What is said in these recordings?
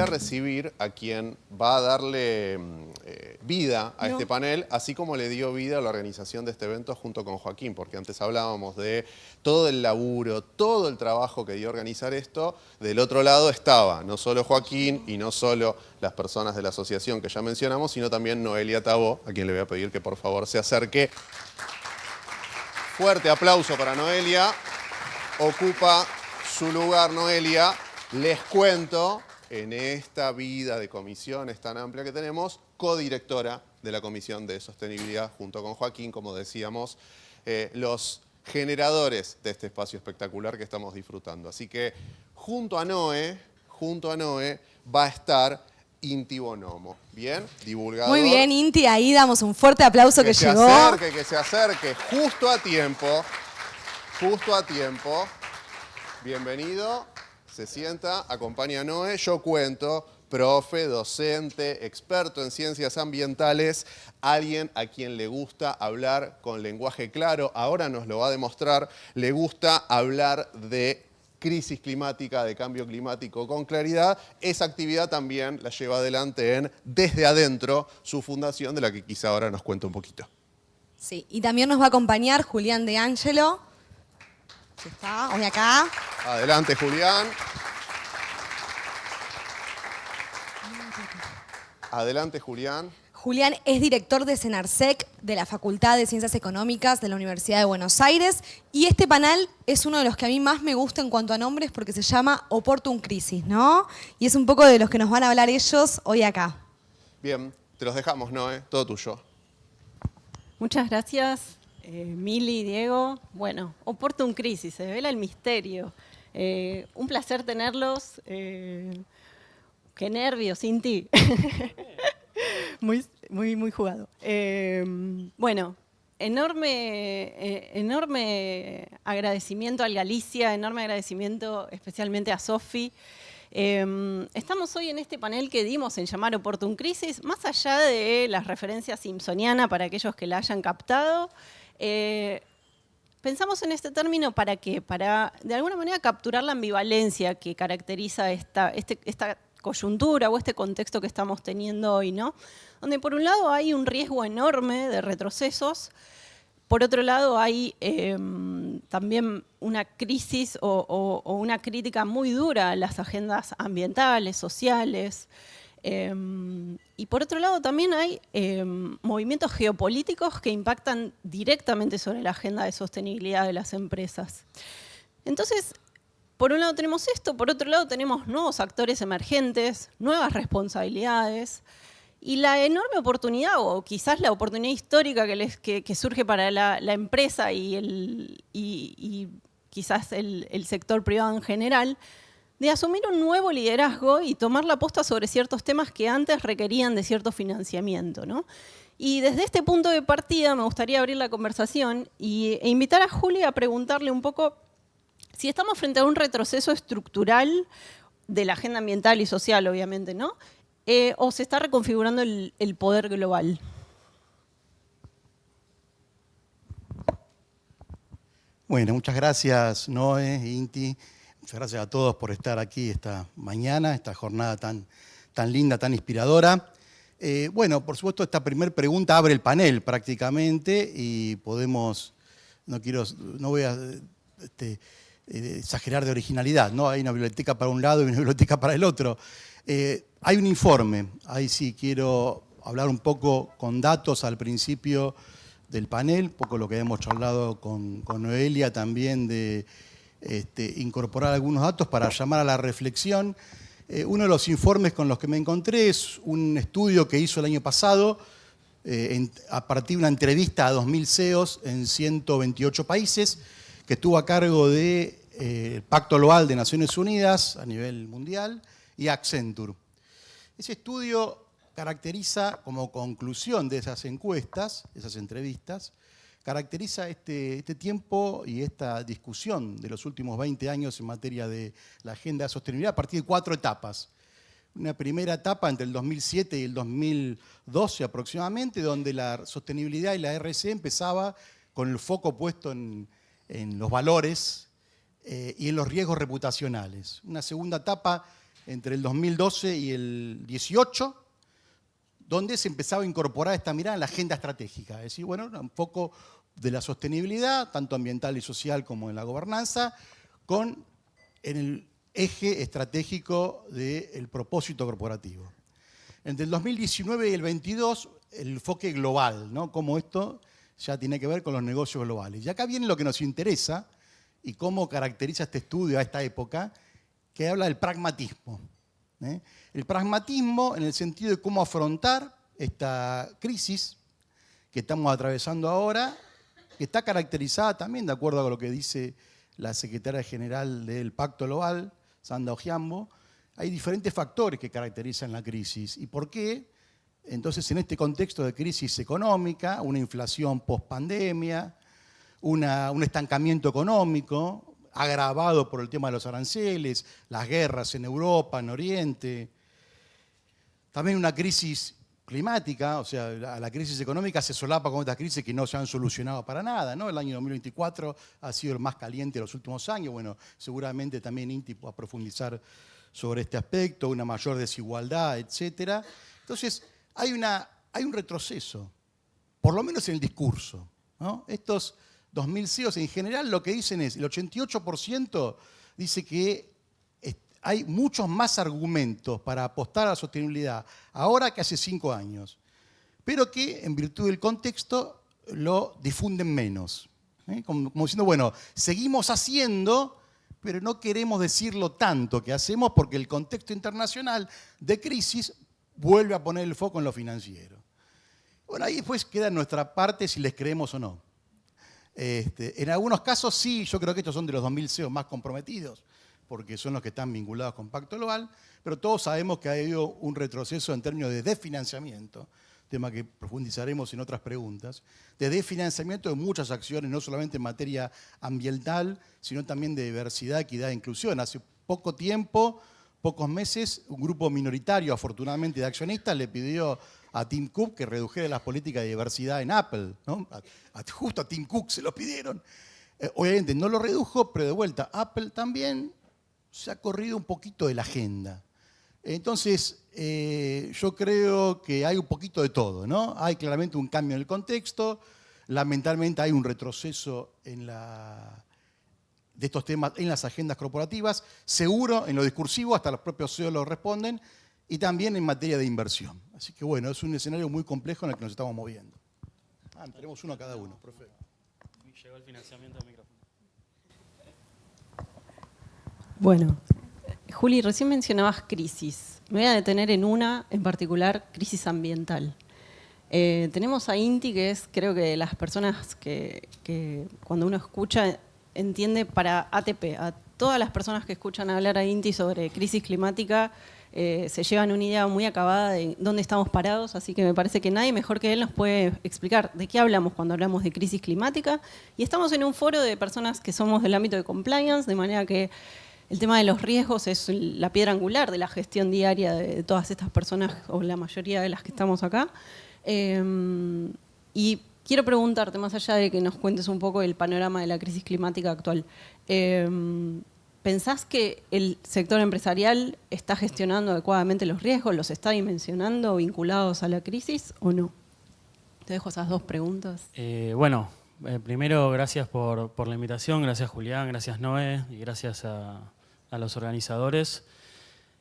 a recibir a quien va a darle vida a este panel, así como le dio vida a la organización de este evento junto con Joaquín, porque antes hablábamos de todo el laburo, todo el trabajo que dio organizar esto. Del otro lado estaba no solo Joaquín y no solo las personas de la asociación que ya mencionamos, sino también Noelia Tabó, a quien le voy a pedir que por favor se acerque. Fuerte aplauso para Noelia. Ocupa su lugar Noelia. Les cuento, en esta vida de comisiones tan amplia que tenemos, codirectora de la Comisión de Sostenibilidad junto con Joaquín, como decíamos, los generadores de este espacio espectacular que estamos disfrutando. Así que junto a Noé va a estar Inti Bonomo. ¿Bien? Divulgador. Muy bien, Inti, ahí damos un fuerte aplauso que llegó. Que se acerque, justo a tiempo. Justo a tiempo. Bienvenido. Se sienta, acompaña a Noé. Yo cuento, profe, docente, experto en ciencias ambientales, alguien a quien le gusta hablar con lenguaje claro. Ahora nos lo va a demostrar. Le gusta hablar de crisis climática, de cambio climático con claridad. Esa actividad también la lleva adelante en Desde Adentro, su fundación, de la que quizá ahora nos cuente un poquito. Sí, y también nos va a acompañar Julián De Angelo. ¿Sí está? Hoy acá. Adelante, Julián. Adelante, Julián. Julián es director de Senarsec, de la Facultad de Ciencias Económicas de la Universidad de Buenos Aires. Y este panel es uno de los que a mí más me gusta en cuanto a nombres porque se llama Oportun Crisis, ¿no? Y es un poco de los que nos van a hablar ellos hoy acá. Bien, te los dejamos, Noé. Todo tuyo. Muchas gracias, Mili, Diego. Bueno, Oportun Crisis, se devela el misterio. Un placer tenerlos. Qué nervios, Inti. Muy jugado. Bueno, enorme agradecimiento al Galicia, enorme agradecimiento especialmente a Sofi. Estamos hoy en este panel que dimos en llamar Oportun Crisis, más allá de las referencias simpsonianas para aquellos que la hayan captado. Pensamos en este término para qué, para de alguna manera capturar la ambivalencia que caracteriza esta coyuntura o este contexto que estamos teniendo hoy, ¿no? Donde por un lado hay un riesgo enorme de retrocesos, por otro lado hay también una crisis o una crítica muy dura a las agendas ambientales, sociales, y por otro lado también hay movimientos geopolíticos que impactan directamente sobre la agenda de sostenibilidad de las empresas. Entonces, por un lado tenemos esto, por otro lado tenemos nuevos actores emergentes, nuevas responsabilidades y la enorme oportunidad, o quizás la oportunidad histórica que surge para la empresa y quizás el sector privado en general, de asumir un nuevo liderazgo y tomar la posta sobre ciertos temas que antes requerían de cierto financiamiento, ¿no? Y desde este punto de partida me gustaría abrir la conversación e invitar a Juli a preguntarle un poco si estamos frente a un retroceso estructural de la agenda ambiental y social, obviamente, ¿no? ¿O se está reconfigurando el poder global? Bueno, muchas gracias, Noé, Inti. Muchas gracias a todos por estar aquí esta mañana, esta jornada tan linda, tan inspiradora. Bueno, por supuesto, esta primera pregunta abre el panel prácticamente y podemos, no voy a exagerar de originalidad, ¿no? Hay una biblioteca para un lado y una biblioteca para el otro. Hay un informe, ahí sí quiero hablar un poco con datos al principio del panel, un poco lo que hemos charlado con Noelia también de incorporar algunos datos para llamar a la reflexión. Uno de los informes con los que me encontré es un estudio que hizo el año pasado a partir de una entrevista a 2.000 CEOs en 128 países, que estuvo a cargo del Pacto Global de Naciones Unidas a nivel mundial y Accenture. Ese estudio caracteriza, como conclusión de esas encuestas, esas entrevistas, caracteriza este tiempo y esta discusión de los últimos 20 años en materia de la agenda de sostenibilidad a partir de 4 etapas. Una primera etapa entre el 2007 y el 2012 aproximadamente, donde la sostenibilidad y la RSE empezaba con el foco puesto en los valores y en los riesgos reputacionales. Una segunda etapa entre el 2012 y el 18, donde se empezaba a incorporar esta mirada en la agenda estratégica. Es decir, bueno, un foco de la sostenibilidad, tanto ambiental y social como en la gobernanza, en el eje estratégico del propósito corporativo. Entre el 2019 y el 22, el enfoque global, ¿no? Cómo esto ya tiene que ver con los negocios globales. Y acá viene lo que nos interesa y cómo caracteriza este estudio a esta época, que habla del pragmatismo. El pragmatismo en el sentido de cómo afrontar esta crisis que estamos atravesando ahora, que está caracterizada también, de acuerdo a lo que dice la secretaria general del Pacto Global, Sanda Ojiambo, hay diferentes factores que caracterizan la crisis. ¿Y por qué? Entonces, en este contexto de crisis económica, una inflación post-pandemia, un estancamiento económico agravado por el tema de los aranceles, las guerras en Europa, en Oriente, también una crisis climática, o sea, la crisis económica se solapa con otras crisis que no se han solucionado para nada, ¿no? El año 2024 ha sido el más caliente de los últimos años. Bueno, seguramente también INTI va a profundizar sobre este aspecto, una mayor desigualdad, etc. Entonces, hay un retroceso, por lo menos en el discurso, ¿no? Estos 2.000 CEOs en general lo que dicen es, el 88% dice que hay muchos más argumentos para apostar a la sostenibilidad ahora que hace 5 años, pero que en virtud del contexto lo difunden menos. Como diciendo, bueno, seguimos haciendo, pero no queremos decir lo tanto que hacemos porque el contexto internacional de crisis vuelve a poner el foco en lo financiero. Bueno, ahí después queda nuestra parte si les creemos o no. En algunos casos sí, yo creo que estos son de los 2.000 CEOs más comprometidos, porque son los que están vinculados con Pacto Global, pero todos sabemos que ha habido un retroceso en términos de desfinanciamiento, tema que profundizaremos en otras preguntas, de desfinanciamiento de muchas acciones, no solamente en materia ambiental, sino también de diversidad, equidad e inclusión. Hace poco tiempo, pocos meses, un grupo minoritario, afortunadamente de accionistas, le pidió a Tim Cook que redujera las políticas de diversidad en Apple, ¿no? Justo a Tim Cook se lo pidieron. Obviamente no lo redujo, pero de vuelta, Apple también se ha corrido un poquito de la agenda. Entonces, yo creo que hay un poquito de todo, ¿no? Hay claramente un cambio en el contexto, lamentablemente hay un retroceso de estos temas en las agendas corporativas, seguro en lo discursivo, hasta los propios CEOs lo responden, y también en materia de inversión. Así que bueno, es un escenario muy complejo en el que nos estamos moviendo. Tenemos uno a cada uno, profe. Llegó el financiamiento del micrófono. Bueno, Juli, recién mencionabas crisis. Me voy a detener en una en particular, crisis ambiental. Tenemos a INTI, que es, creo que las personas que cuando uno escucha, entiende para ATP, a todas las personas que escuchan hablar a INTI sobre crisis climática, se llevan una idea muy acabada de dónde estamos parados, así que me parece que nadie mejor que él nos puede explicar de qué hablamos cuando hablamos de crisis climática. Y estamos en un foro de personas que somos del ámbito de compliance, de manera que el tema de los riesgos es la piedra angular de la gestión diaria de todas estas personas, o la mayoría de las que estamos acá. Y quiero preguntarte, más allá de que nos cuentes un poco el panorama de la crisis climática actual, ¿pensás que el sector empresarial está gestionando adecuadamente los riesgos, los está dimensionando vinculados a la crisis o no? Te dejo esas 2 preguntas. Primero, gracias por la invitación, gracias Julián, gracias Noé y gracias a los organizadores.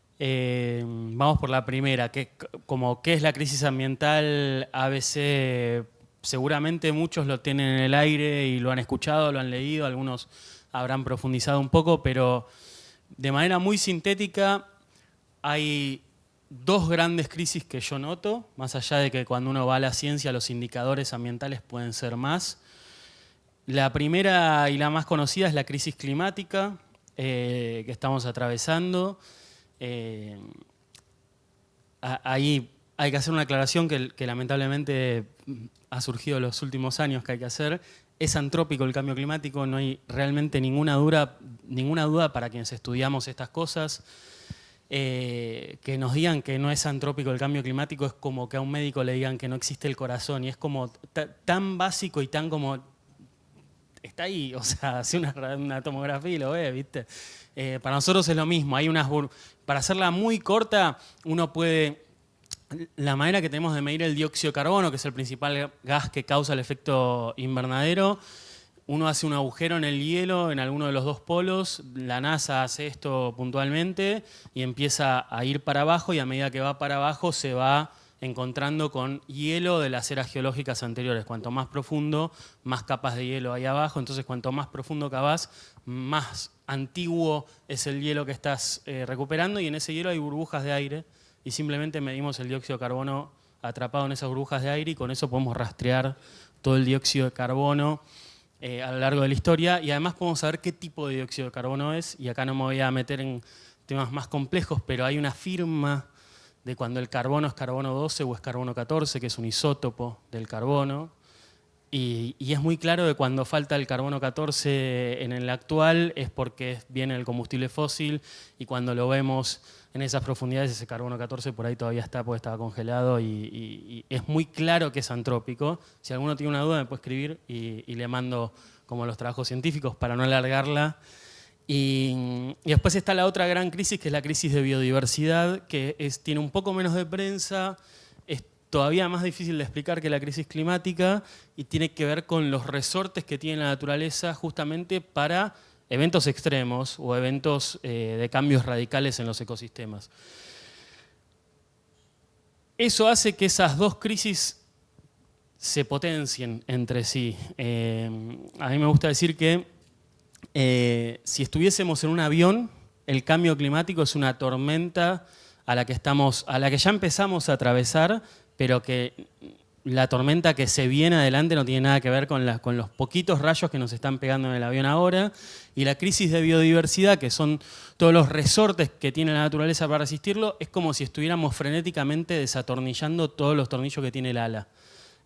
Vamos por la primera, ¿qué es la crisis ambiental? ABC, seguramente muchos lo tienen en el aire y lo han escuchado, lo han leído, algunos habrán profundizado un poco, pero de manera muy sintética hay 2 grandes crisis que yo noto, más allá de que cuando uno va a la ciencia los indicadores ambientales pueden ser más. La primera y la más conocida es la crisis climática que estamos atravesando. Ahí hay que hacer una aclaración que lamentablemente ha surgido en los últimos años que hay que hacer. Es antrópico el cambio climático, no hay realmente ninguna duda para quienes estudiamos estas cosas. Que nos digan que no es antrópico el cambio climático es como que a un médico le digan que no existe el corazón, y es como tan básico y tan como está ahí, o sea, hace una tomografía y lo ve, ¿viste? Para nosotros es lo mismo, para hacerla muy corta, uno puede... La manera que tenemos de medir el dióxido de carbono, que es el principal gas que causa el efecto invernadero, uno hace un agujero en el hielo en alguno de los dos polos, la NASA hace esto puntualmente y empieza a ir para abajo, y a medida que va para abajo se va encontrando con hielo de las eras geológicas anteriores. Cuanto más profundo, más capas de hielo hay abajo, entonces cuanto más profundo cavás, más antiguo es el hielo que estás recuperando, y en ese hielo hay burbujas de aire, y simplemente medimos el dióxido de carbono atrapado en esas burbujas de aire, y con eso podemos rastrear todo el dióxido de carbono a lo largo de la historia, y además podemos saber qué tipo de dióxido de carbono es, y acá no me voy a meter en temas más complejos, pero hay una firma de cuando el carbono es carbono 12 o es carbono 14, que es un isótopo del carbono, y es muy claro que cuando falta el carbono 14 en el actual es porque viene el combustible fósil, y cuando lo vemos en esas profundidades ese carbono 14 por ahí todavía está porque estaba congelado, y es muy claro que es antrópico. Si alguno tiene una duda me puede escribir y le mando como los trabajos científicos para no alargarla. Y después está la otra gran crisis, que es la crisis de biodiversidad, que tiene un poco menos de prensa, es todavía más difícil de explicar que la crisis climática, y tiene que ver con los resortes que tiene la naturaleza justamente para eventos extremos o eventos de cambios radicales en los ecosistemas. Eso hace que esas dos crisis se potencien entre sí. A mí me gusta decir que si estuviésemos en un avión, el cambio climático es una tormenta a la que ya empezamos a atravesar, pero que la tormenta que se viene adelante no tiene nada que ver con los poquitos rayos que nos están pegando en el avión ahora. Y la crisis de biodiversidad, que son todos los resortes que tiene la naturaleza para resistirlo, es como si estuviéramos frenéticamente desatornillando todos los tornillos que tiene el ala.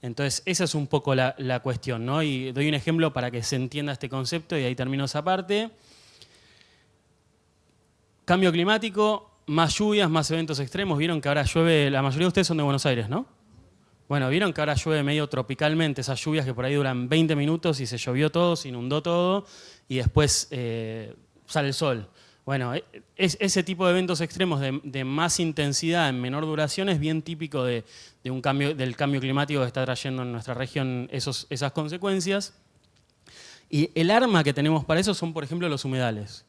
Entonces, esa es un poco la cuestión, ¿no? Y doy un ejemplo para que se entienda este concepto, y ahí termino esa parte. Cambio climático, más lluvias, más eventos extremos. Vieron que ahora llueve, la mayoría de ustedes son de Buenos Aires, ¿no? Bueno, vieron que ahora llueve medio tropicalmente, esas lluvias que por ahí duran 20 minutos y se llovió todo, se inundó todo, y después sale el sol. Bueno, ese tipo de eventos extremos de más intensidad en menor duración es bien típico del cambio climático que está trayendo en nuestra región esas consecuencias. Y el arma que tenemos para eso son, por ejemplo, los humedales.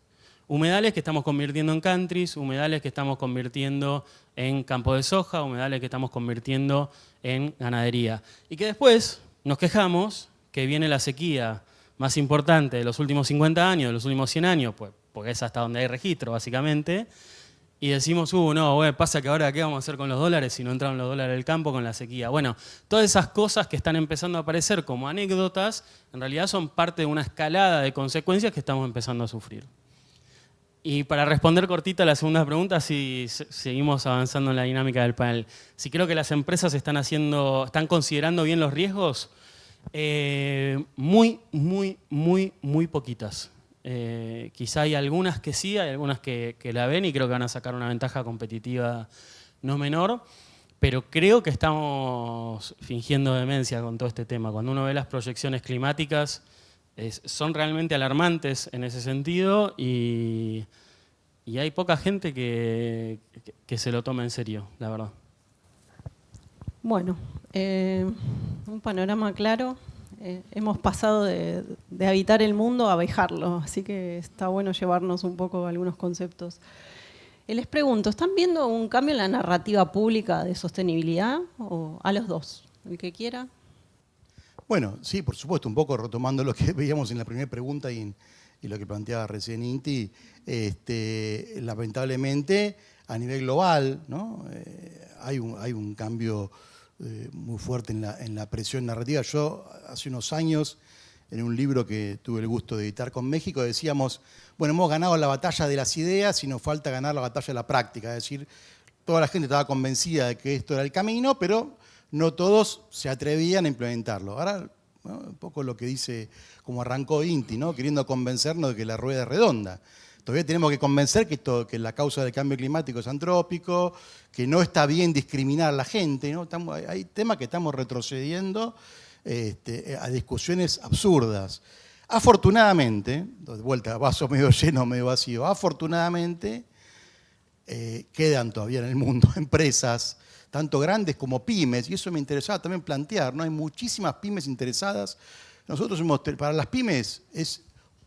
Humedales que estamos convirtiendo en countries, humedales que estamos convirtiendo en campo de soja, humedales que estamos convirtiendo en ganadería. Y que después nos quejamos que viene la sequía más importante de los últimos 50 años, de los últimos 100 años, pues, porque es hasta donde hay registro, básicamente, y decimos, no, bueno, pasa que ahora, ¿qué vamos a hacer con los dólares si no entraron los dólares del campo con la sequía? Bueno, todas esas cosas que están empezando a aparecer como anécdotas, en realidad son parte de una escalada de consecuencias que estamos empezando a sufrir. Y para responder cortita a la segunda pregunta, si seguimos avanzando en la dinámica del panel, si creo que las empresas están considerando bien los riesgos, muy poquitas. Quizá hay algunas que sí, hay algunas que la ven y creo que van a sacar una ventaja competitiva no menor, pero creo que estamos fingiendo demencia con todo este tema. Cuando uno ve las proyecciones climáticas, son realmente alarmantes en ese sentido, y hay poca gente que se lo toma en serio, la verdad. Bueno, un panorama claro. Hemos pasado de habitar el mundo a dejarlo, así que está bueno llevarnos un poco algunos conceptos. Les pregunto, ¿están viendo un cambio en la narrativa pública de sostenibilidad? ¿O a los dos? El que quiera. Bueno, sí, por supuesto, un poco retomando lo que veíamos en la primera pregunta y lo que planteaba recién Inti, lamentablemente a nivel global, ¿no? Hay un cambio muy fuerte en la presión narrativa. Yo hace unos años, en un libro que tuve el gusto de editar con México, decíamos, bueno, hemos ganado la batalla de las ideas y nos falta ganar la batalla de la práctica. Es decir, toda la gente estaba convencida de que esto era el camino, pero no todos se atrevían a implementarlo. Ahora, ¿no? Un poco lo que dice, como arrancó Inti, ¿no? Queriendo convencernos de que la rueda es redonda. Todavía tenemos que convencer que la causa del cambio climático es antrópico, que no está bien discriminar a la gente, ¿no? Hay temas que estamos retrocediendo a discusiones absurdas. Afortunadamente, de vuelta, vaso medio lleno, medio vacío, afortunadamente quedan todavía en el mundo empresas, tanto grandes como pymes, y eso me interesaba también plantear, ¿no? Hay muchísimas pymes interesadas. Nosotros para las pymes es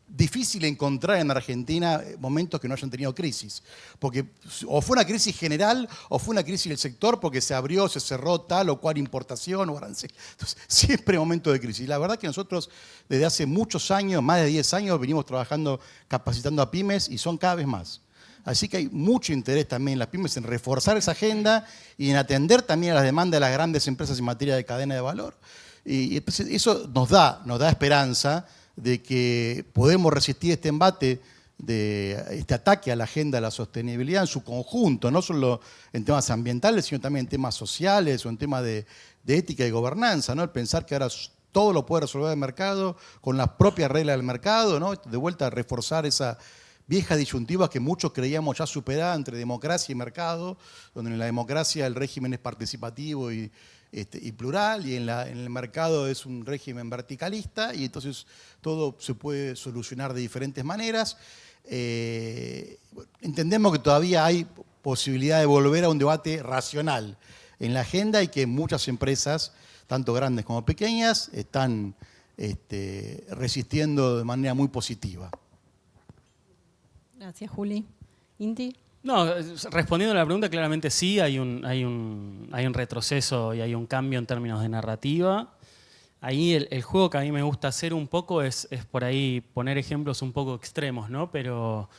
difícil encontrar en Argentina momentos que no hayan tenido crisis, porque o fue una crisis general o fue una crisis del sector porque se abrió, se cerró tal o cual importación o arancel. Entonces, siempre hay momentos de crisis. La verdad que nosotros desde hace muchos años, más de 10 años, venimos trabajando, capacitando a pymes y son cada vez más. Así que hay mucho interés también en las pymes en reforzar esa agenda y en atender también a las demandas de las grandes empresas en materia de cadena de valor. Y eso nos da esperanza de que podemos resistir este embate, este ataque a la agenda de la sostenibilidad en su conjunto, no solo en temas ambientales, sino también en temas sociales o en temas de ética y gobernanza, ¿no? El pensar que ahora todo lo puede resolver el mercado con las propias reglas del mercado, ¿no? De vuelta a reforzar esa vieja disyuntiva que muchos creíamos ya superada entre democracia y mercado, donde en la democracia el régimen es participativo y plural, y en el mercado es un régimen verticalista, y entonces todo se puede solucionar de diferentes maneras. Entendemos que todavía hay posibilidad de volver a un debate racional en la agenda y que muchas empresas, tanto grandes como pequeñas, están resistiendo de manera muy positiva. Gracias, Juli. Inti. No, respondiendo a la pregunta, claramente sí, hay un retroceso y hay un cambio en términos de narrativa. Ahí el juego que a mí me gusta hacer un poco es por ahí poner ejemplos un poco extremos, ¿no? Pero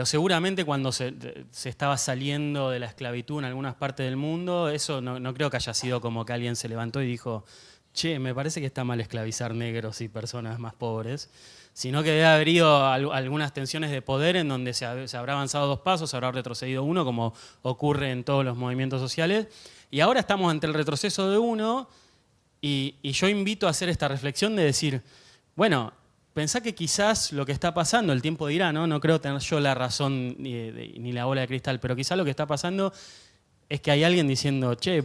seguramente cuando se estaba saliendo de la esclavitud en algunas partes del mundo, eso no creo que haya sido como que alguien se levantó y dijo, che, me parece que está mal esclavizar negros y personas más pobres, sino que debe haber habido algunas tensiones de poder en donde se habrá avanzado 2 pasos, se habrá retrocedido 1, como ocurre en todos los movimientos sociales, y ahora estamos ante el retroceso de 1, y yo invito a hacer esta reflexión de decir, bueno, pensá que quizás lo que está pasando, el tiempo dirá, no creo tener yo la razón ni la bola de cristal, pero quizás lo que está pasando es que hay alguien diciendo, che,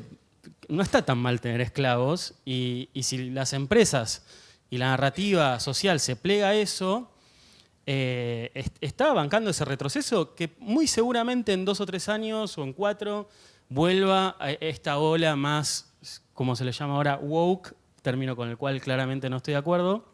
no está tan mal tener esclavos, y si las empresas y la narrativa social se plega a eso, está bancando ese retroceso que muy seguramente en 2 o 3 años o en 4 vuelva a esta ola más, como se le llama ahora, woke, término con el cual claramente no estoy de acuerdo,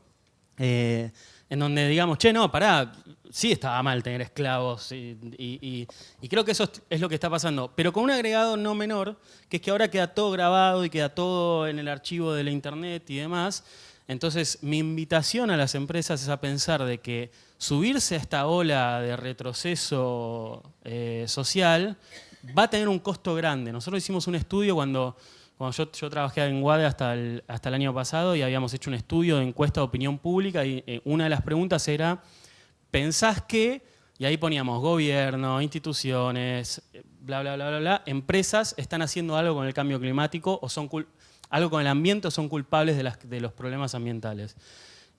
en donde digamos, che, no, pará, sí estaba mal tener esclavos y creo que eso es lo que está pasando, pero con un agregado no menor, que es que ahora queda todo grabado y queda todo en el archivo de la internet y demás. Entonces, mi invitación a las empresas es a pensar de que subirse a esta ola de retroceso social va a tener un costo grande. Nosotros hicimos un estudio cuando yo trabajé en UADE hasta el año pasado y habíamos hecho un estudio de encuesta de opinión pública y una de las preguntas era, ¿pensás que, y ahí poníamos gobierno, instituciones, bla, bla, bla, bla, bla, empresas están haciendo algo con el cambio climático o son algo con el ambiente o son culpables de los problemas ambientales?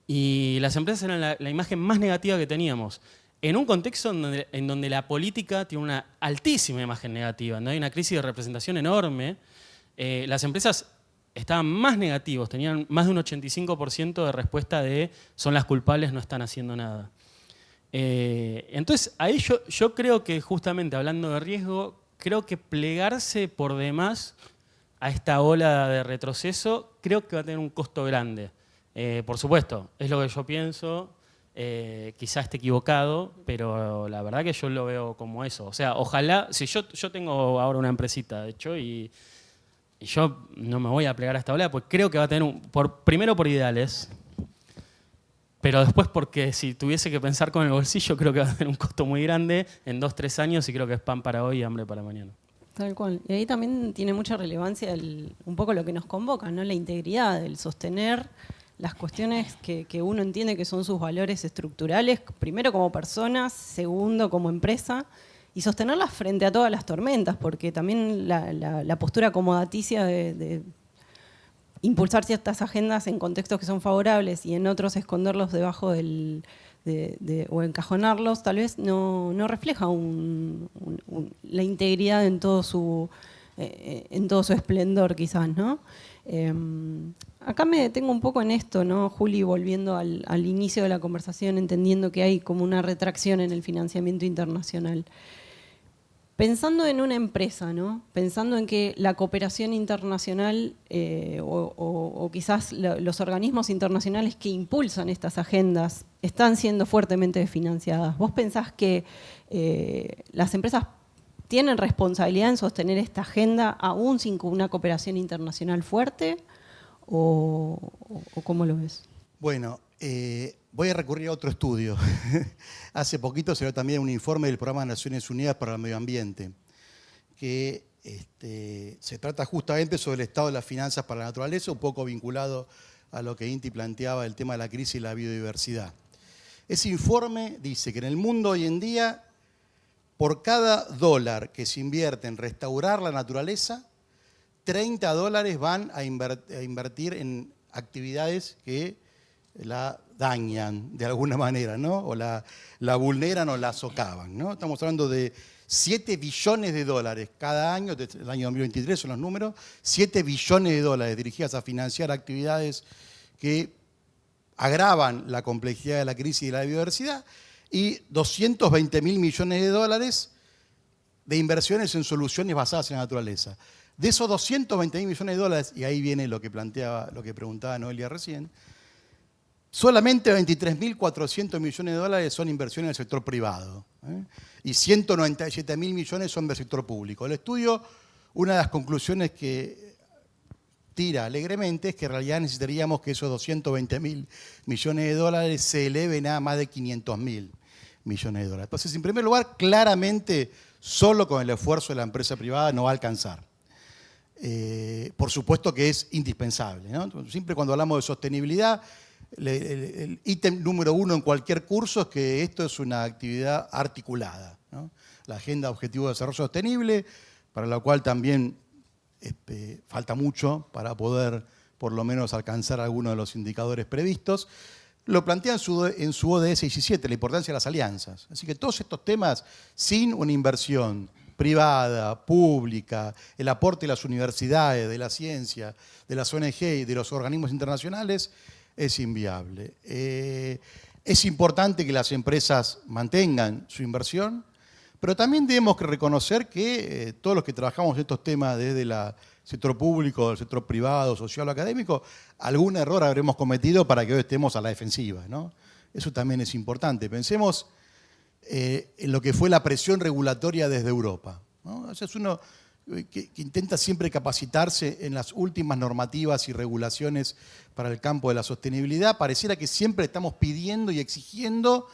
Y las empresas eran la imagen más negativa que teníamos. En un contexto en donde la política tiene una altísima imagen negativa, donde hay una crisis de representación enorme, las empresas estaban más negativos, tenían más de un 85% de respuesta de son las culpables, no están haciendo nada. Entonces, ahí yo creo que justamente hablando de riesgo, creo que plegarse por demás a esta ola de retroceso, creo que va a tener un costo grande. Por supuesto, es lo que yo pienso, quizás esté equivocado, pero la verdad que yo lo veo como eso. O sea, ojalá, si yo tengo ahora una empresita, de hecho, y yo no me voy a plegar a esta ola, pues creo que va a tener, primero por ideales, pero después porque si tuviese que pensar con el bolsillo, creo que va a tener un costo muy grande en 2 o 3 años y creo que es pan para hoy y hambre para mañana. Tal cual. Y ahí también tiene mucha relevancia un poco lo que nos convoca, ¿no? La integridad, el sostener las cuestiones que uno entiende que son sus valores estructurales, primero como personas, segundo como empresa, y sostenerlas frente a todas las tormentas, porque también la postura acomodaticia de impulsar ciertas agendas en contextos que son favorables y en otros esconderlos debajo o encajonarlos, tal vez no refleja la integridad en todo en todo su esplendor quizás, ¿no? Acá me detengo un poco en esto, ¿no, Juli? Volviendo al inicio de la conversación, entendiendo que hay como una retracción en el financiamiento internacional. Pensando en una empresa, ¿no? Pensando en que la cooperación internacional o quizás los organismos internacionales que impulsan estas agendas están siendo fuertemente financiadas. ¿Vos pensás que las empresas tienen responsabilidad en sostener esta agenda aún sin una cooperación internacional fuerte? ¿O cómo lo ves? Bueno, voy a recurrir a otro estudio. Hace poquito se dio también un informe del Programa de Naciones Unidas para el Medio Ambiente, que se trata justamente sobre el estado de las finanzas para la naturaleza, un poco vinculado a lo que Inti planteaba, el tema de la crisis y la biodiversidad. Ese informe dice que en el mundo hoy en día, por cada dólar que se invierte en restaurar la naturaleza, 30 dólares van a invertir en actividades que la dañan de alguna manera, ¿no? O la vulneran o la socavan, ¿no? Estamos hablando de 7 billones de dólares cada año, desde el año 2023 son los números, 7 billones de dólares dirigidas a financiar actividades que agravan la complejidad de la crisis y de la biodiversidad, y 220.000 millones de dólares de inversiones en soluciones basadas en la naturaleza. De esos 220.000 millones de dólares, y ahí viene lo que preguntaba Noelia recién, solamente 23.400 millones de dólares son inversiones en el sector privado, y 197.000 millones son del sector público. El estudio, una de las conclusiones que tira alegremente es que en realidad necesitaríamos que esos 220.000 millones de dólares se eleven a más de 500.000 millones de dólares. Entonces, en primer lugar, claramente, solo con el esfuerzo de la empresa privada no va a alcanzar. Por supuesto que es indispensable, ¿no? Siempre cuando hablamos de sostenibilidad, el ítem número 1 en cualquier curso es que esto es una actividad articulada, ¿no? La Agenda Objetivo de Desarrollo Sostenible, para la cual también falta mucho para poder por lo menos alcanzar algunos de los indicadores previstos, lo plantea en su ODS 17, la importancia de las alianzas. Así que todos estos temas, sin una inversión privada, pública, el aporte de las universidades, de la ciencia, de las ONG y de los organismos internacionales, es inviable. Es importante que las empresas mantengan su inversión, pero también tenemos que reconocer que todos los que trabajamos en estos temas desde el sector público, el sector privado, social o académico, algún error habremos cometido para que hoy estemos a la defensiva, ¿no? Eso también es importante. Pensemos en lo que fue la presión regulatoria desde Europa, ¿no? O sea, es uno que intenta siempre capacitarse en las últimas normativas y regulaciones para el campo de la sostenibilidad. Pareciera que siempre estamos pidiendo y exigiendo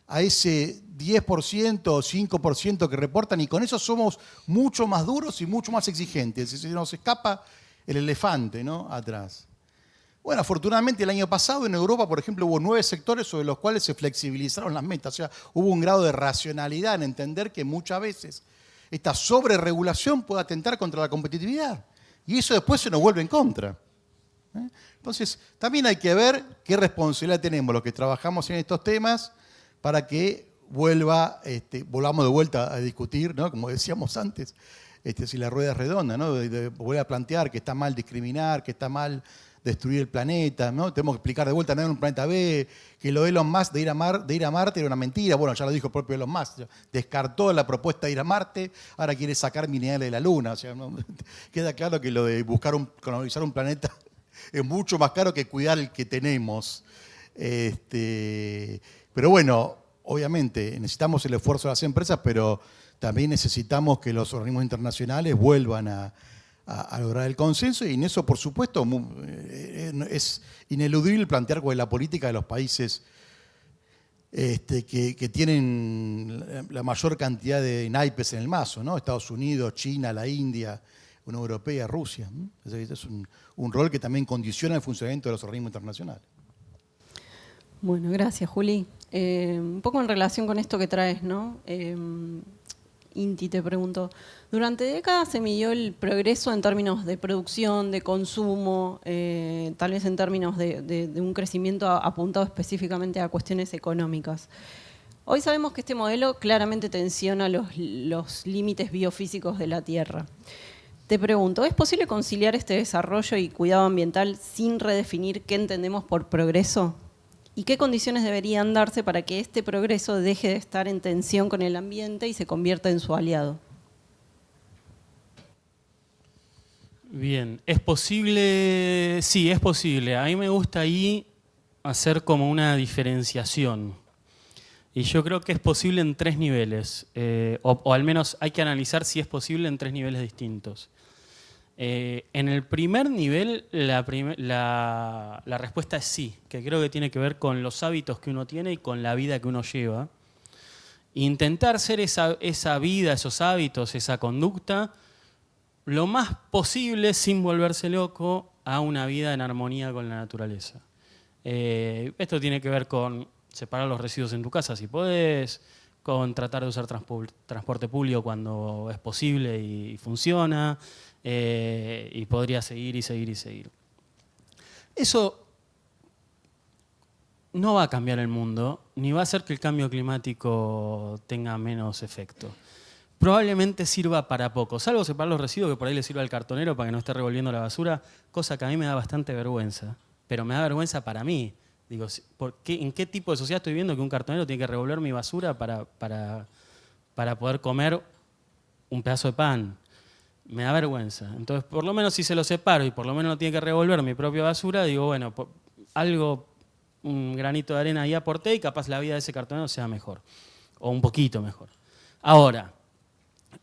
a ese 10% o 5% que reportan, y con eso somos mucho más duros y mucho más exigentes. Se nos escapa el elefante, ¿no?, atrás. Bueno, afortunadamente el año pasado en Europa, por ejemplo, hubo 9 sectores sobre los cuales se flexibilizaron las metas. O sea, hubo un grado de racionalidad en entender que muchas veces esta sobreregulación puede atentar contra la competitividad. Y eso después se nos vuelve en contra. Entonces, también hay que ver qué responsabilidad tenemos los que trabajamos en estos temas para que volvamos de vuelta a discutir, ¿no?, como decíamos antes, si la rueda es redonda, ¿no?, de volver a plantear que está mal discriminar, que está mal destruir el planeta, ¿no? Tenemos que explicar de vuelta, no era un planeta B, que lo de Elon Musk de ir a Marte era una mentira. Bueno, ya lo dijo el propio Elon Musk, descartó la propuesta de ir a Marte, ahora quiere sacar minerales de la Luna. O sea, ¿no? Queda claro que lo de colonizar un planeta es mucho más caro que cuidar el que tenemos. Pero bueno, obviamente necesitamos el esfuerzo de las empresas, pero también necesitamos que los organismos internacionales vuelvan a lograr el consenso, y en eso, por supuesto, es ineludible plantear cuál es la política de los países que tienen la mayor cantidad de naipes en el mazo, ¿no? Estados Unidos, China, la India, Unión Europea, Rusia. Es un rol que también condiciona el funcionamiento de los organismos internacionales. Bueno, gracias, Juli. Un poco en relación con esto que traes, ¿no? Inti, te pregunto, durante décadas se midió el progreso en términos de producción, de consumo, tal vez en términos de un crecimiento apuntado específicamente a cuestiones económicas. Hoy sabemos que este modelo claramente tensiona los límites biofísicos de la Tierra. Te pregunto, ¿es posible conciliar este desarrollo y cuidado ambiental sin redefinir qué entendemos por progreso? ¿Y qué condiciones deberían darse para que este progreso deje de estar en tensión con el ambiente y se convierta en su aliado? Bien, ¿es posible? Sí, es posible. A mí me gusta ahí hacer como una diferenciación. Y yo creo que es posible en 3 niveles, o al menos hay que analizar si es posible en 3 niveles distintos. En el primer nivel, la respuesta es sí, que creo que tiene que ver con los hábitos que uno tiene y con la vida que uno lleva. Intentar ser esa vida, esos hábitos, esa conducta, lo más posible sin volverse loco a una vida en armonía con la naturaleza. Esto tiene que ver con separar los residuos en tu casa si podés, con tratar de usar transporte público cuando es posible y funciona, y podría seguir y seguir y seguir. Eso no va a cambiar el mundo, ni va a hacer que el cambio climático tenga menos efecto. Probablemente sirva para poco, salvo separar los residuos, que por ahí le sirva al cartonero para que no esté revolviendo la basura, cosa que a mí me da bastante vergüenza, pero me da vergüenza para mí. Digo, ¿en qué tipo de sociedad estoy viendo que un cartonero tiene que revolver mi basura para poder comer un pedazo de pan? Me da vergüenza. Entonces, por lo menos si se lo separo y por lo menos no tiene que revolver mi propia basura, digo, bueno, algo, un granito de arena ahí aporté y capaz la vida de ese cartonero sea mejor, o un poquito mejor. Ahora,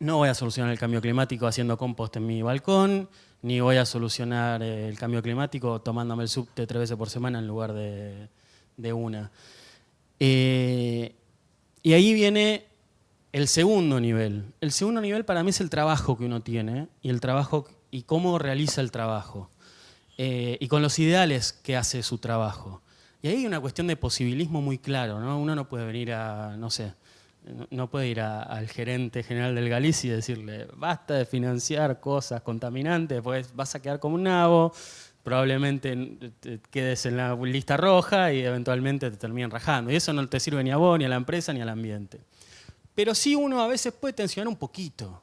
no voy a solucionar el cambio climático haciendo compost en mi balcón, ni voy a solucionar el cambio climático tomándome el subte 3 veces por semana en lugar de una. Y ahí viene el segundo nivel. El segundo nivel para mí es el trabajo que uno tiene y cómo realiza el trabajo. Y con los ideales que hace su trabajo. Y ahí hay una cuestión de posibilismo muy claro, ¿no? Uno no puede venir a, no sé, no puede ir al gerente general del Galicia y decirle basta de financiar cosas contaminantes, pues vas a quedar como un nabo, probablemente te quedes en la lista roja y eventualmente te terminen rajando. Y eso no te sirve ni a vos, ni a la empresa, ni al ambiente. Pero sí uno a veces puede tensionar un poquito.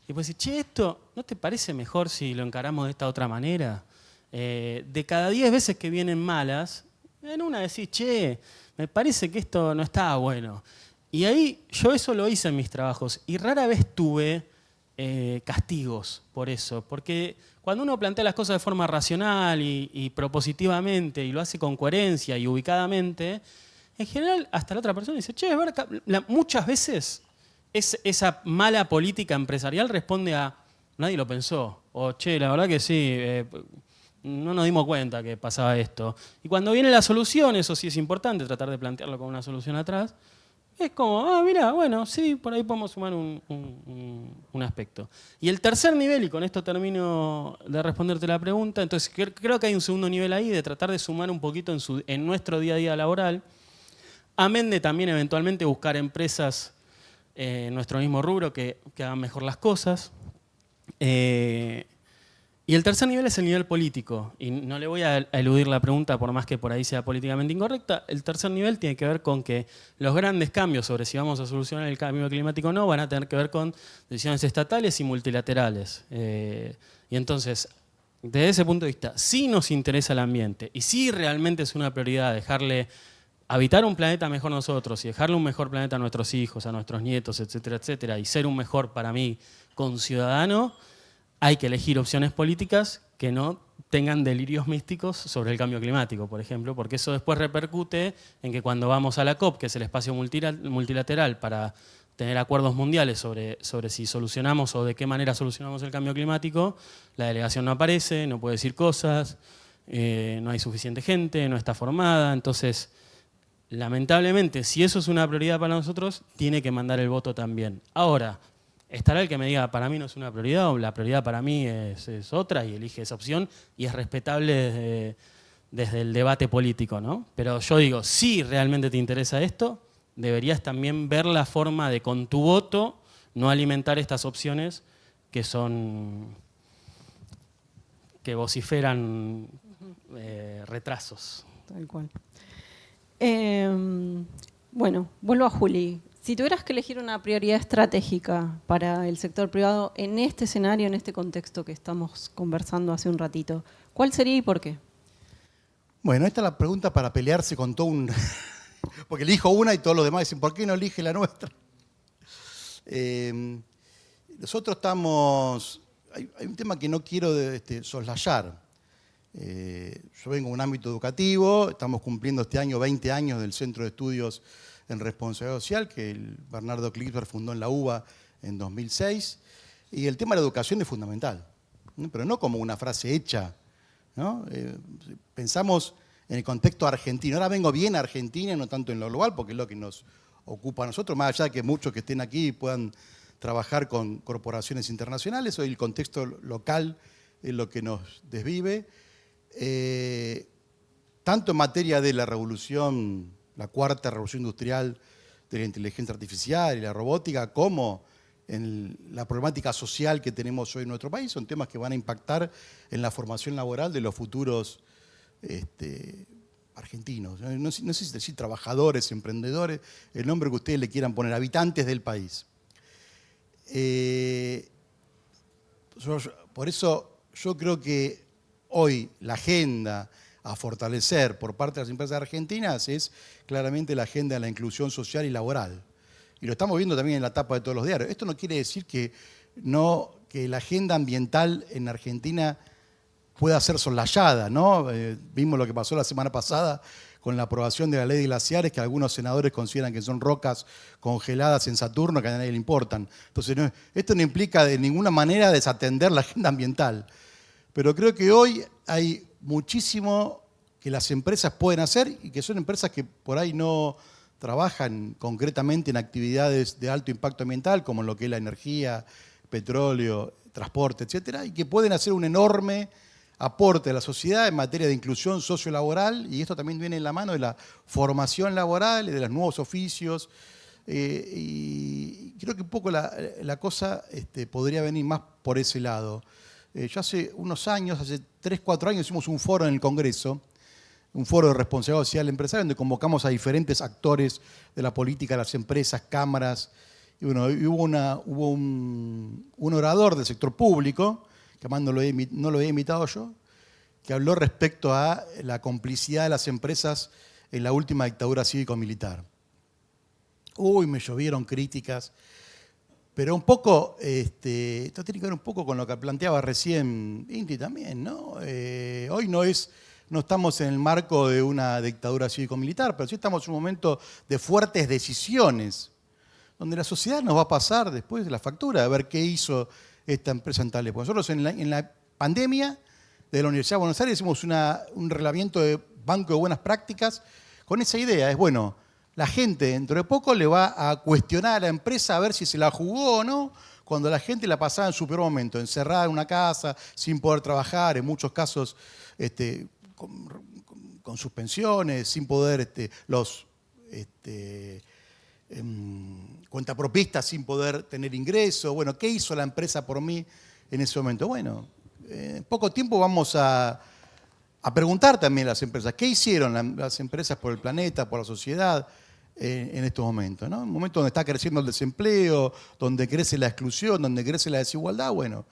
Y puede decir, che, ¿esto no te parece mejor si lo encaramos de esta otra manera? De cada 10 veces que vienen malas, en una decís, che, me parece que esto no está bueno. Y ahí yo eso lo hice en mis trabajos y rara vez tuve castigos por eso. Porque cuando uno plantea las cosas de forma racional y propositivamente y lo hace con coherencia y ubicadamente, en general hasta la otra persona dice, che, es verdad, muchas veces esa mala política empresarial responde a nadie lo pensó. O che, la verdad que sí, no nos dimos cuenta que pasaba esto. Y cuando viene la solución, eso sí es importante, tratar de plantearlo con una solución atrás. Es como, mira, bueno, sí, por ahí podemos sumar un aspecto. Y el tercer nivel, y con esto termino de responderte la pregunta, entonces creo que hay un segundo nivel ahí de tratar de sumar un poquito en nuestro día a día laboral, amén de también eventualmente buscar empresas en nuestro mismo rubro que hagan mejor las cosas. Y el tercer nivel es el nivel político, y no le voy a eludir la pregunta por más que por ahí sea políticamente incorrecta. El tercer nivel tiene que ver con que los grandes cambios sobre si vamos a solucionar el cambio climático o no van a tener que ver con decisiones estatales y multilaterales. Y entonces, desde ese punto de vista, sí nos interesa el ambiente y sí realmente es una prioridad dejarle habitar un planeta mejor nosotros y dejarle un mejor planeta a nuestros hijos, a nuestros nietos, etcétera, etcétera, y ser un mejor, para mí, conciudadano. Hay que elegir opciones políticas que no tengan delirios místicos sobre el cambio climático, por ejemplo, porque eso después repercute en que cuando vamos a la COP, que es el espacio multilateral para tener acuerdos mundiales sobre si solucionamos o de qué manera solucionamos el cambio climático, la delegación no aparece, no puede decir cosas, no hay suficiente gente, no está formada. Entonces, lamentablemente, si eso es una prioridad para nosotros, tiene que mandar el voto también. Ahora, estará el que me diga, para mí no es una prioridad, o la prioridad para mí es otra, y elige esa opción, y es respetable desde el debate político, ¿no? Pero yo digo, si realmente te interesa esto, deberías también ver la forma de, con tu voto, no alimentar estas opciones que vociferan retrasos. Tal cual. Bueno, vuelvo a Juli. Si tuvieras que elegir una prioridad estratégica para el sector privado en este escenario, en este contexto que estamos conversando hace un ratito, ¿cuál sería y por qué? Bueno, esta es la pregunta para pelearse con todo un... Porque elijo una y todos los demás dicen, ¿por qué no elige la nuestra? Nosotros estamos... Hay un tema que no quiero soslayar. Yo vengo de un ámbito educativo, estamos cumpliendo este año 20 años del Centro de Estudios en Responsabilidad Social, que el Bernardo Klitsberg fundó en la UBA en 2006, y el tema de la educación es fundamental, ¿no? Pero no como una frase hecha, ¿no? Pensamos en el contexto argentino. Ahora vengo bien a Argentina, no tanto en lo global, porque es lo que nos ocupa a nosotros, más allá de que muchos que estén aquí puedan trabajar con corporaciones internacionales, hoy el contexto local es lo que nos desvive. Tanto en materia de la revolución, la cuarta revolución industrial de la inteligencia artificial y la robótica, como en la problemática social que tenemos hoy en nuestro país, son temas que van a impactar en la formación laboral de los futuros argentinos. No sé si decir trabajadores, emprendedores, el nombre que ustedes le quieran poner, habitantes del país. Por eso yo creo que hoy la agenda a fortalecer por parte de las empresas argentinas es claramente la agenda de la inclusión social y laboral. Y lo estamos viendo también en la tapa de todos los diarios. Esto no quiere decir que la agenda ambiental en Argentina pueda ser soslayada, ¿no? Vimos lo que pasó la semana pasada con la aprobación de la ley de glaciares, que algunos senadores consideran que son rocas congeladas en Saturno que a nadie le importan. Entonces, esto no implica de ninguna manera desatender la agenda ambiental. Pero creo que hoy hay muchísimo que las empresas pueden hacer y que son empresas que por ahí no trabajan concretamente en actividades de alto impacto ambiental, como lo que es la energía, petróleo, transporte, etcétera, y que pueden hacer un enorme aporte a la sociedad en materia de inclusión sociolaboral, y esto también viene en la mano de la formación laboral y de los nuevos oficios. Y creo que un poco la cosa podría venir más por ese lado. Yo hace unos años, hace 3, 4 años, hicimos un foro en el Congreso, un foro de responsabilidad social empresarial, donde convocamos a diferentes actores de la política, las empresas, cámaras, y bueno, hubo un orador del sector público, que además no lo había invitado yo, que habló respecto a la complicidad de las empresas en la última dictadura cívico-militar. Uy, me llovieron críticas. Pero un poco, esto tiene que ver un poco con lo que planteaba recién Inti también, ¿no? Hoy no estamos en el marco de una dictadura cívico-militar, pero sí estamos en un momento de fuertes decisiones, donde la sociedad nos va a pasar después de la factura, a ver qué hizo esta empresa en tal época. Nosotros en la pandemia de la Universidad de Buenos Aires hicimos un reglamento de banco de buenas prácticas con esa idea, es bueno, la gente dentro de poco le va a cuestionar a la empresa a ver si se la jugó o no, cuando la gente la pasaba en su peor momento, encerrada en una casa, sin poder trabajar, en muchos casos con suspensiones, sin poder, cuentapropistas sin poder tener ingresos. Bueno, ¿qué hizo la empresa por mí en ese momento? Bueno, en poco tiempo vamos a preguntar también a las empresas, ¿qué hicieron las empresas por el planeta, por la sociedad en estos momentos, ¿no? En un momento donde está creciendo el desempleo, donde crece la exclusión, donde crece la desigualdad, bueno,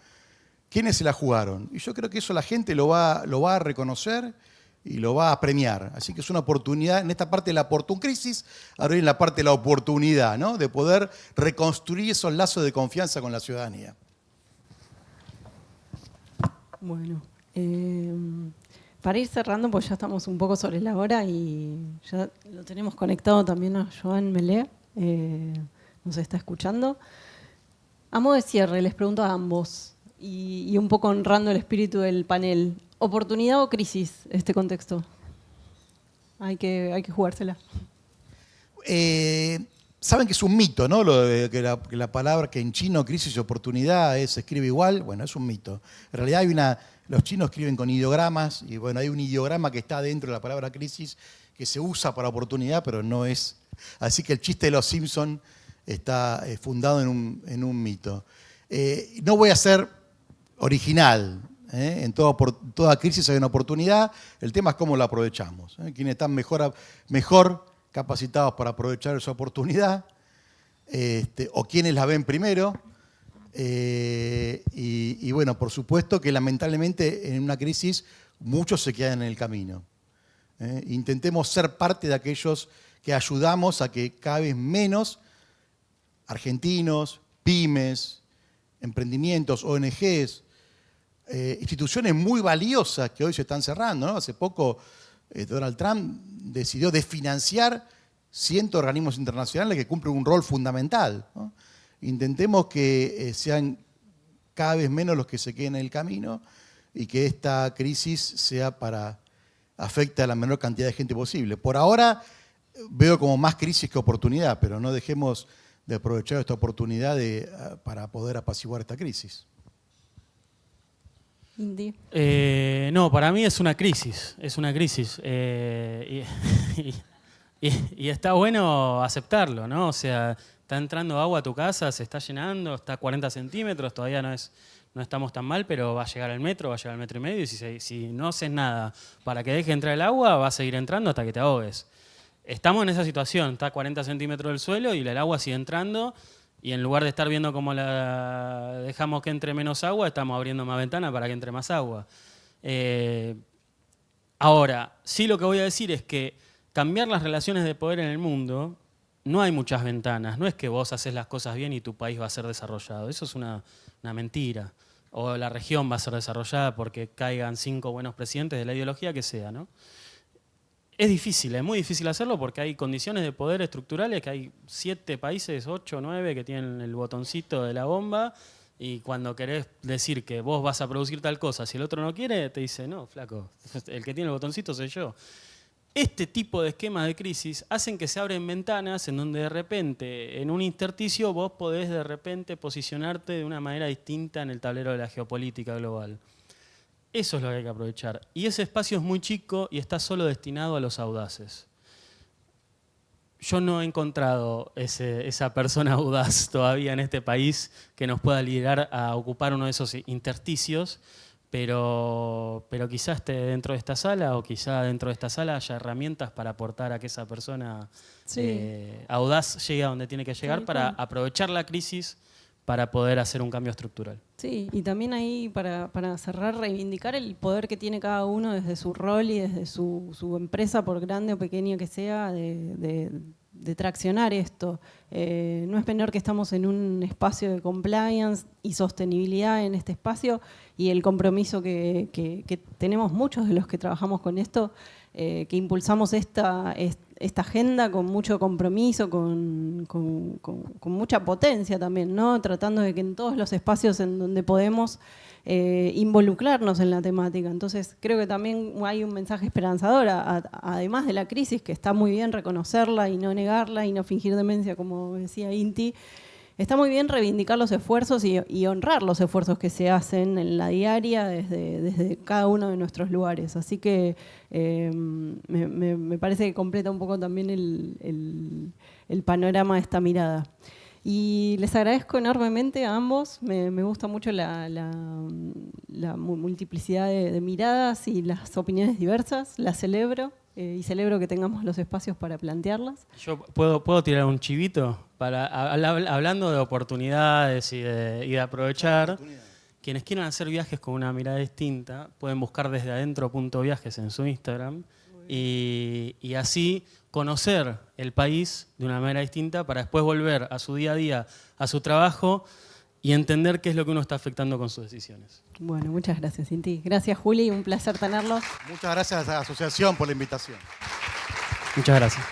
¿quiénes se la jugaron? Y yo creo que eso la gente lo va a reconocer y lo va a premiar. Así que es una oportunidad, en esta parte de la crisis, ahora en la parte de la oportunidad, ¿no? De poder reconstruir esos lazos de confianza con la ciudadanía. Bueno, para ir cerrando, pues ya estamos un poco sobre la hora y ya lo tenemos conectado también a Joan Melé, nos está escuchando. A modo de cierre, les pregunto a ambos, y un poco honrando el espíritu del panel, ¿oportunidad o crisis este contexto? Hay que jugársela. Saben que es un mito, ¿no? Lo de que la palabra que en chino crisis y oportunidad se escribe igual, bueno, es un mito. En realidad los chinos escriben con ideogramas y bueno, hay un ideograma que está dentro de la palabra crisis que se usa para oportunidad, pero no es. Así que el chiste de los Simpson está fundado en un mito. No voy a ser original. En toda crisis hay una oportunidad. El tema es cómo la aprovechamos. Quienes están mejor capacitados para aprovechar esa oportunidad. o quiénes la ven primero. Y bueno, por supuesto que lamentablemente en una crisis muchos se quedan en el camino. Intentemos ser parte de aquellos que ayudamos a que cada vez menos argentinos, pymes, emprendimientos, ONGs, instituciones muy valiosas que hoy se están cerrando, ¿no? Hace poco Donald Trump decidió desfinanciar cientos de organismos internacionales que cumplen un rol fundamental, ¿no? Intentemos que sean cada vez menos los que se queden en el camino y que esta crisis sea afecte a la menor cantidad de gente posible. Por ahora veo como más crisis que oportunidad, pero no dejemos de aprovechar esta oportunidad para poder apaciguar esta crisis. Indy. No, para mí es una crisis, y está bueno aceptarlo, ¿no? O sea, está entrando agua a tu casa, se está llenando, está a 40 centímetros, todavía no estamos tan mal, pero va a llegar el metro, va a llegar el metro y medio, y si no haces nada para que deje entrar el agua, va a seguir entrando hasta que te ahogues. Estamos en esa situación, está a 40 centímetros del suelo y el agua sigue entrando, y en lugar de estar viendo cómo dejamos que entre menos agua, estamos abriendo más ventanas para que entre más agua. Ahora, sí, lo que voy a decir es que cambiar las relaciones de poder en el mundo, no hay muchas ventanas. No es que vos haces las cosas bien y tu país va a ser desarrollado. Eso es una mentira. O la región va a ser desarrollada porque caigan 5 buenos presidentes de la ideología que sea, ¿no? Es difícil, es muy difícil hacerlo porque hay condiciones de poder estructurales, que hay 7 países, 8, 9 que tienen el botoncito de la bomba, y cuando querés decir que vos vas a producir tal cosa, si el otro no quiere, te dice, no, flaco, el que tiene el botoncito soy yo. Este tipo de esquemas de crisis hacen que se abren ventanas en donde de repente, en un intersticio, vos podés de repente posicionarte de una manera distinta en el tablero de la geopolítica global. Eso es lo que hay que aprovechar. Y ese espacio es muy chico y está solo destinado a los audaces. Yo no he encontrado esa persona audaz todavía en este país que nos pueda liderar a ocupar uno de esos intersticios, pero quizá esté dentro de esta sala, o quizá dentro de esta sala haya herramientas para aportar a que esa persona audaz llegue a donde tiene que llegar, para aprovechar la crisis para poder hacer un cambio estructural. Sí, y también ahí para cerrar, reivindicar el poder que tiene cada uno desde su rol y desde su empresa, por grande o pequeña que sea, de traccionar esto. No es menor que estamos en un espacio de compliance y sostenibilidad en este espacio, y el compromiso que tenemos muchos de los que trabajamos con esto, que impulsamos esta agenda con mucho compromiso, con mucha potencia también, ¿no? Tratando de que en todos los espacios en donde podemos involucrarnos en la temática. Entonces creo que también hay un mensaje esperanzador, además de la crisis, que está muy bien reconocerla y no negarla y no fingir demencia, como decía Inti. Está muy bien reivindicar los esfuerzos y honrar los esfuerzos que se hacen en la diaria desde cada uno de nuestros lugares. Así que me parece que completa un poco también el panorama de esta mirada. Y les agradezco enormemente a ambos. Me gusta mucho la multiplicidad de miradas y las opiniones diversas. Las celebro y celebro que tengamos los espacios para plantearlas. Yo puedo tirar un chivito hablando de oportunidades y de aprovechar. Quienes quieran hacer viajes con una mirada distinta pueden buscar desde adentro.viajes en su Instagram y así conocer el país de una manera distinta para después volver a su día a día, a su trabajo, y entender qué es lo que uno está afectando con sus decisiones. Bueno, muchas gracias, Cinti. Gracias, Juli, un placer tenerlos. Muchas gracias a la asociación por la invitación. Muchas gracias.